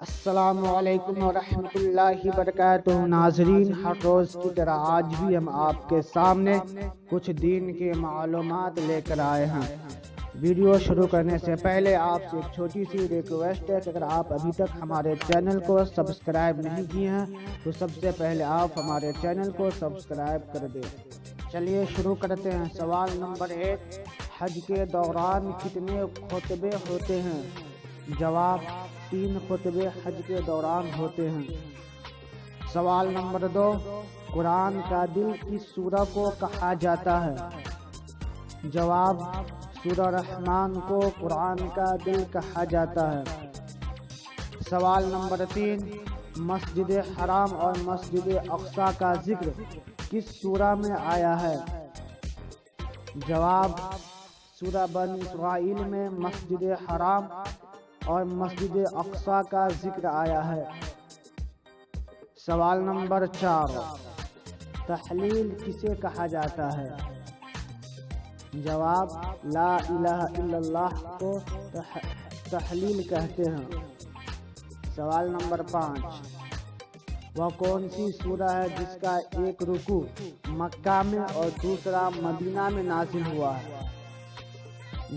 السلام علیکم ورحمۃ اللہ وبرکاتہ۔ ناظرین، ہر روز کی طرح آج بھی ہم آپ کے سامنے کچھ دین کے معلومات لے کر آئے ہیں۔ ویڈیو شروع کرنے سے پہلے آپ سے ایک چھوٹی سی ریکویسٹ ہے کہ اگر آپ ابھی تک ہمارے چینل کو سبسکرائب نہیں کیے ہیں تو سب سے پہلے آپ ہمارے چینل کو سبسکرائب کر دیں۔ چلیے شروع کرتے ہیں۔ سوال نمبر 1، حج کے دوران کتنے خطبے ہوتے ہیں؟ جواب، 3 خطبے حج کے دوران ہوتے ہیں۔ سوال نمبر 2، قرآن کا دل کس سورہ کو کہا جاتا ہے؟ جواب، سورہ رحمان کو قرآن کا دل کہا جاتا ہے۔ سوال نمبر 3، مسجد حرام اور مسجد اقصی کا ذکر کس سورہ میں آیا ہے؟ جواب، سورہ بنی اسرائیل میں مسجد حرام اور مسجد اقصی کا ذکر آیا ہے۔ سوال نمبر 4، تحلیل کسے کہا جاتا ہے؟ جواب، لا الہ الا اللہ کو تحلیل کہتے ہیں۔ سوال نمبر 5، وہ کون سی سورہ ہے جس کا ایک رکوع مکہ میں اور دوسرا مدینہ میں نازل ہوا ہے؟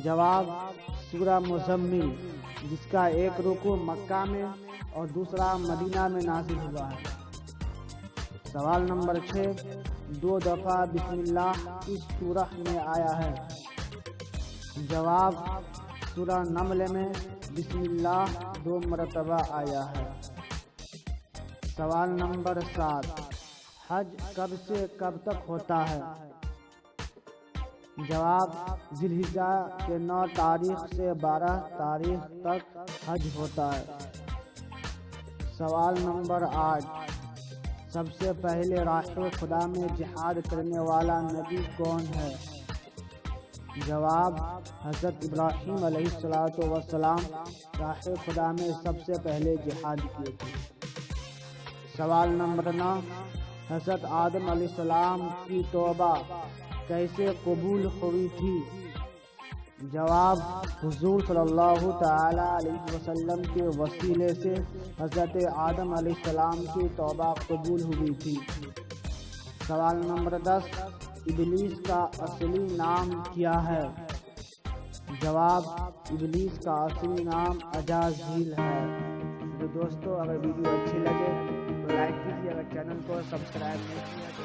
جواب، سورہ مزمل، جس کا ایک رکوع مکہ میں اور دوسرا مدینہ میں نازل ہوا ہے۔ سوال نمبر 6، 2 دفعہ بسم اللہ کس سورہ میں آیا ہے؟ جواب، سورہ نمل میں بسم اللہ 2 مرتبہ آیا ہے۔ سوال نمبر 7، حج کب سے کب تک ہوتا ہے؟ جواب، ذی الحجہ کے 9 تاریخ سے 12 تاریخ تک حج ہوتا ہے۔ سوال نمبر 8، سب سے پہلے راہ خدا میں جہاد کرنے والا نبی کون ہے؟ جواب، حضرت ابراہیم علیہ السلام راہ خدا میں سب سے پہلے جہاد کیے تھے۔ سوال نمبر 9، حضرت آدم علیہ السلام کی توبہ کیسے قبول ہوئی تھی؟ جواب، حضور صلی اللہ تعالی علیہ وسلم کے وسیلے سے حضرت آدم علیہ السلام کی توبہ قبول ہوئی تھی۔ سوال نمبر 10، ابلیس کا اصلی نام کیا ہے؟ جواب، ابلیس کا اصلی نام عزازیل ہے۔ تو دوستو، اگر ویڈیو اچھی لگے تو لائک کیجیے، اگر چینل کو سبسکرائب نہیں کیا تو